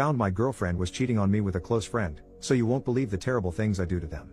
Found my girlfriend was cheating on me with a close friend, so you won't believe the terrible things I do to them.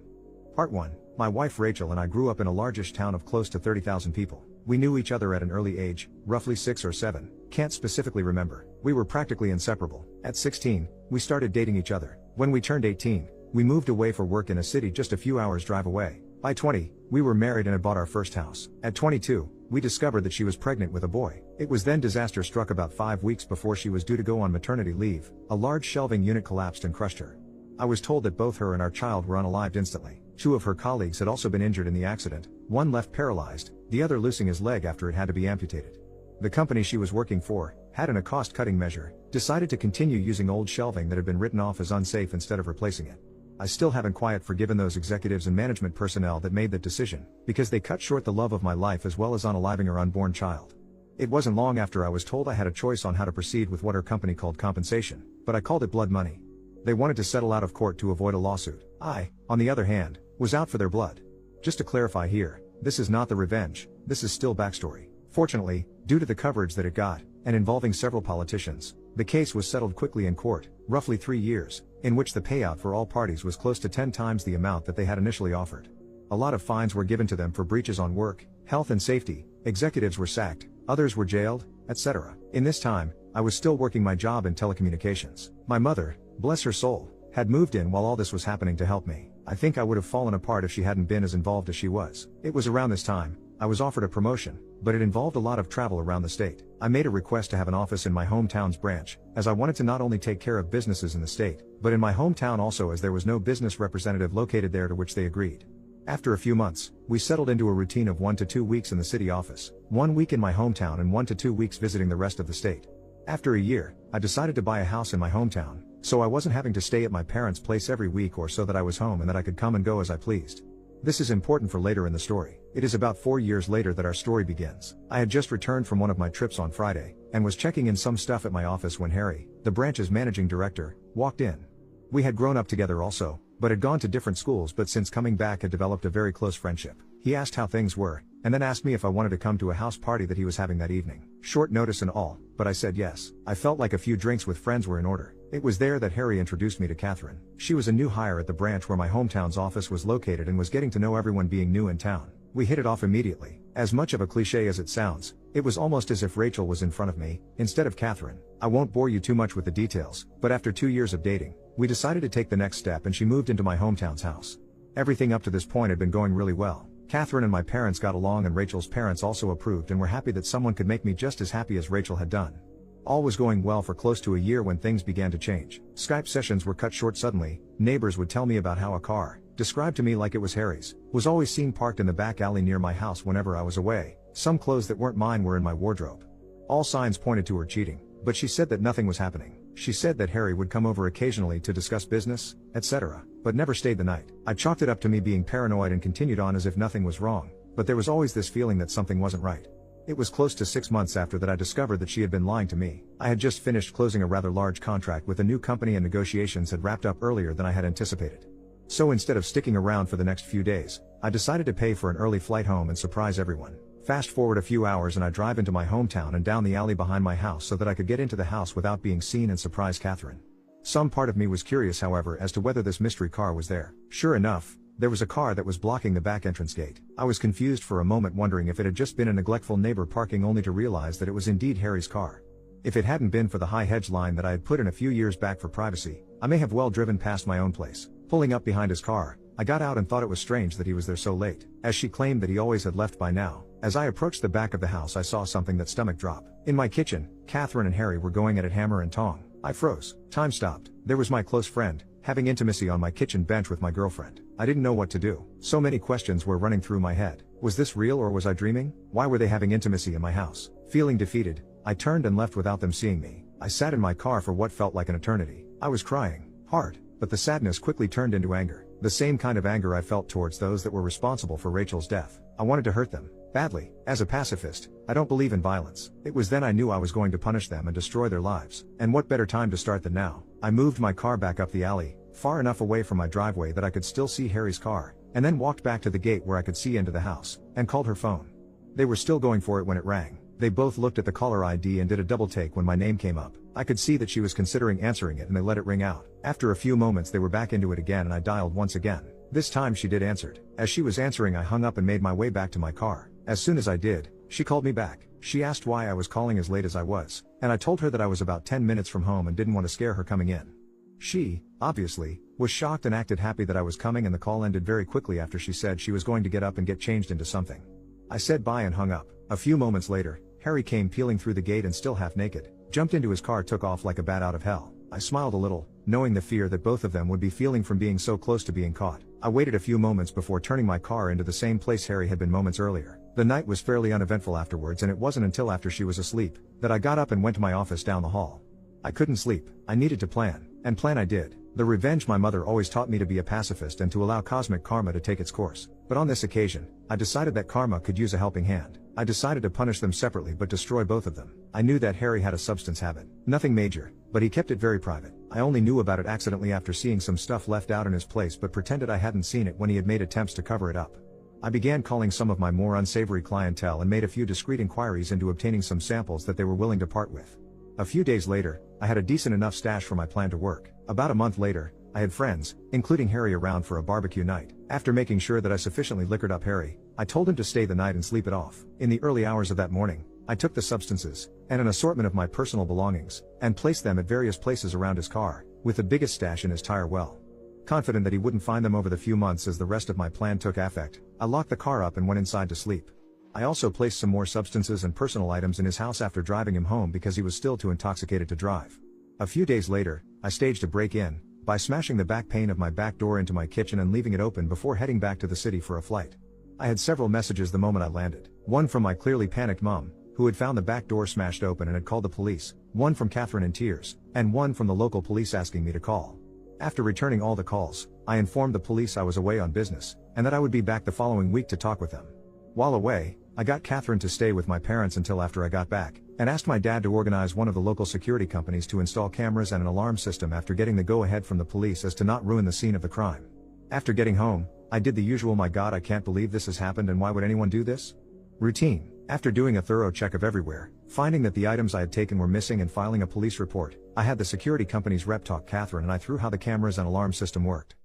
Part 1. My wife Rachel and I grew up in a largish town of close to 30,000 people. We knew each other at an early age, roughly 6 or 7, can't specifically remember. We were practically inseparable. At 16, we started dating each other. When we turned 18, we moved away for work in a city just a few hours drive away. By 20, we were married and had bought our first house. At 22, we discovered that she was pregnant with a boy. It was then disaster struck about 5 weeks before she was due to go on maternity leave. A large shelving unit collapsed and crushed her. I was told that both her and our child were unalived instantly. 2 of her colleagues had also been injured in the accident, one left paralyzed, the other losing his leg after it had to be amputated. The company she was working for had, in a cost-cutting measure, decided to continue using old shelving that had been written off as unsafe instead of replacing it. I still haven't quite forgiven those executives and management personnel that made that decision, because they cut short the love of my life as well as unaliving her unborn child. It wasn't long after I was told I had a choice on how to proceed with what her company called compensation, but I called it blood money. They wanted to settle out of court to avoid a lawsuit. I, on the other hand, was out for their blood. Just to clarify here, this is not the revenge, this is still backstory. Fortunately, due to the coverage that it got, and involving several politicians, the case was settled quickly in court, roughly 3 years, in which the payout for all parties was close to 10 times the amount that they had initially offered. A lot of fines were given to them for breaches on work, health and safety, executives were sacked, others were jailed, etc. In this time, I was still working my job in telecommunications. My mother, bless her soul, had moved in while all this was happening to help me. I think I would have fallen apart if she hadn't been as involved as she was. It was around this time, I was offered a promotion, but it involved a lot of travel around the state. I made a request to have an office in my hometown's branch, as I wanted to not only take care of businesses in the state, but in my hometown also, as there was no business representative located there, to which they agreed. After a few months, we settled into a routine of 1 to 2 weeks in the city office, 1 week in my hometown and 1 to 2 weeks visiting the rest of the state. After a year, I decided to buy a house in my hometown, so I wasn't having to stay at my parents' place every week or so, that I was home and that I could come and go as I pleased. This is important for later in the story. It is about 4 years later that our story begins. I had just returned from one of my trips on Friday, and was checking in some stuff at my office when Harry, the branch's managing director, walked in. We had grown up together also, but had gone to different schools, but since coming back had developed a very close friendship. He asked how things were, and then asked me if I wanted to come to a house party that he was having that evening. Short notice and all, but I said yes. I felt like a few drinks with friends were in order. It was there that Harry introduced me to Catherine. She was a new hire at the branch where my hometown's office was located and was getting to know everyone, being new in town. We hit it off immediately. As much of a cliche as it sounds, it was almost as if Rachel was in front of me, instead of Catherine. I won't bore you too much with the details, but after 2 years of dating, we decided to take the next step and she moved into my hometown's house. Everything up to this point had been going really well. Catherine and my parents got along, and Rachel's parents also approved and were happy that someone could make me just as happy as Rachel had done. All was going well for close to a year when things began to change. Skype sessions were cut short suddenly. Neighbors would tell me about how a car, described to me like it was Harry's, was always seen parked in the back alley near my house whenever I was away. Some clothes that weren't mine were in my wardrobe. All signs pointed to her cheating, but she said that nothing was happening. She said that Harry would come over occasionally to discuss business, etc., but never stayed the night. I chalked it up to me being paranoid and continued on as if nothing was wrong, but there was always this feeling that something wasn't right. It was close to 6 months after that I discovered that she had been lying to me. I had just finished closing a rather large contract with a new company, and negotiations had wrapped up earlier than I had anticipated. So instead of sticking around for the next few days, I decided to pay for an early flight home and surprise everyone. Fast forward a few hours and I drive into my hometown and down the alley behind my house so that I could get into the house without being seen and surprise Catherine. Some part of me was curious, however, as to whether this mystery car was there. Sure enough, there was a car that was blocking the back entrance gate. I was confused for a moment, wondering if it had just been a neglectful neighbor parking, only to realize that it was indeed Harry's car. If it hadn't been for the high hedge line that I had put in a few years back for privacy, I may have well driven past my own place. Pulling up behind his car, I got out and thought it was strange that he was there so late, as she claimed that he always had left by now. As I approached the back of the house, I saw something that stomach drop. In my kitchen, Catherine and Harry were going at it hammer and tong. I froze. Time stopped. There was my close friend, having intimacy on my kitchen bench with my girlfriend. I didn't know what to do. So many questions were running through my head. Was this real or was I dreaming? Why were they having intimacy in my house? Feeling defeated, I turned and left without them seeing me. I sat in my car for what felt like an eternity. I was crying hard, but the sadness quickly turned into anger. The same kind of anger I felt towards those that were responsible for Rachel's death. I wanted to hurt them badly. As a pacifist, I don't believe in violence. It was then I knew I was going to punish them and destroy their lives. And what better time to start than now? I moved my car back up the alley, far enough away from my driveway that I could still see Harry's car, and then walked back to the gate where I could see into the house, and called her phone. They were still going for it when it rang. They both looked at the caller ID and did a double take when my name came up. I could see that she was considering answering it and they let it ring out. After a few moments they were back into it again and I dialed once again. This time she did answered. As she was answering I hung up and made my way back to my car. As soon as I did, she called me back. She asked why I was calling as late as I was, and I told her that I was about 10 minutes from home and didn't want to scare her coming in. She, obviously, was shocked and acted happy that I was coming, and the call ended very quickly after she said she was going to get up and get changed into something. I said bye and hung up. A few moments later, Harry came peeling through the gate and still half naked, jumped into his car, took off like a bat out of hell. I smiled a little, knowing the fear that both of them would be feeling from being so close to being caught. I waited a few moments before turning my car into the same place Harry had been moments earlier. The night was fairly uneventful afterwards, and it wasn't until after she was asleep that I got up and went to my office down the hall. I couldn't sleep. I needed to plan, and plan I did. The revenge. My mother always taught me to be a pacifist and to allow cosmic karma to take its course. But on this occasion, I decided that karma could use a helping hand. I decided to punish them separately but destroy both of them. I knew that Harry had a substance habit. Nothing major, but he kept it very private. I only knew about it accidentally after seeing some stuff left out in his place, but pretended I hadn't seen it when he had made attempts to cover it up. I began calling some of my more unsavory clientele and made a few discreet inquiries into obtaining some samples that they were willing to part with. A few days later, I had a decent enough stash for my plan to work. About a month later, I had friends, including Harry, around for a barbecue night. After making sure that I sufficiently liquored up Harry, I told him to stay the night and sleep it off. In the early hours of that morning, I took the substances, and an assortment of my personal belongings, and placed them at various places around his car, with the biggest stash in his tire well. Confident that he wouldn't find them over the few months as the rest of my plan took effect, I locked the car up and went inside to sleep. I also placed some more substances and personal items in his house after driving him home because he was still too intoxicated to drive. A few days later, I staged a break-in by smashing the back pane of my back door into my kitchen and leaving it open before heading back to the city for a flight. I had several messages the moment I landed. One from my clearly panicked mom, who had found the back door smashed open and had called the police, one from Catherine in tears, and one from the local police asking me to call. After returning all the calls, I informed the police I was away on business, and that I would be back the following week to talk with them. While away, I got Catherine to stay with my parents until after I got back, and asked my dad to organize one of the local security companies to install cameras and an alarm system after getting the go-ahead from the police as to not ruin the scene of the crime. After getting home, I did the usual "my God, I can't believe this has happened and why would anyone do this?" routine. After doing a thorough check of everywhere, finding that the items I had taken were missing and filing a police report, I had the security company's rep talk Catherine and I through how the cameras and alarm system worked.